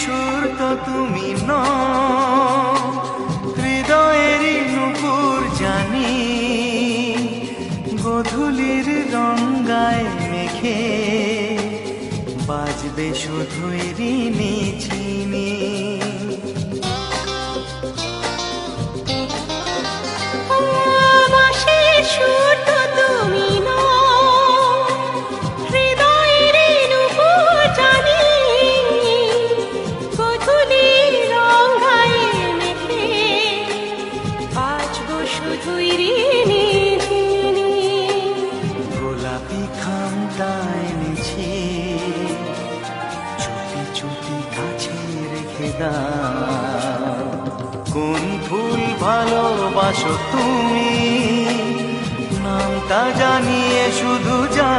সুর তো তুমি নও, হৃদয়েরই নূপুর জানি, গধূলির রঙ্গায় মেঘে বাজবে শুধুই ঋণী চিনি। গোলাপি খামটা এনেছি, চুপি চুপি কাছে রেখে দাও। কোন ফুল ভালোবাসো তুমি, নামটা জানিয়ে শুধু যা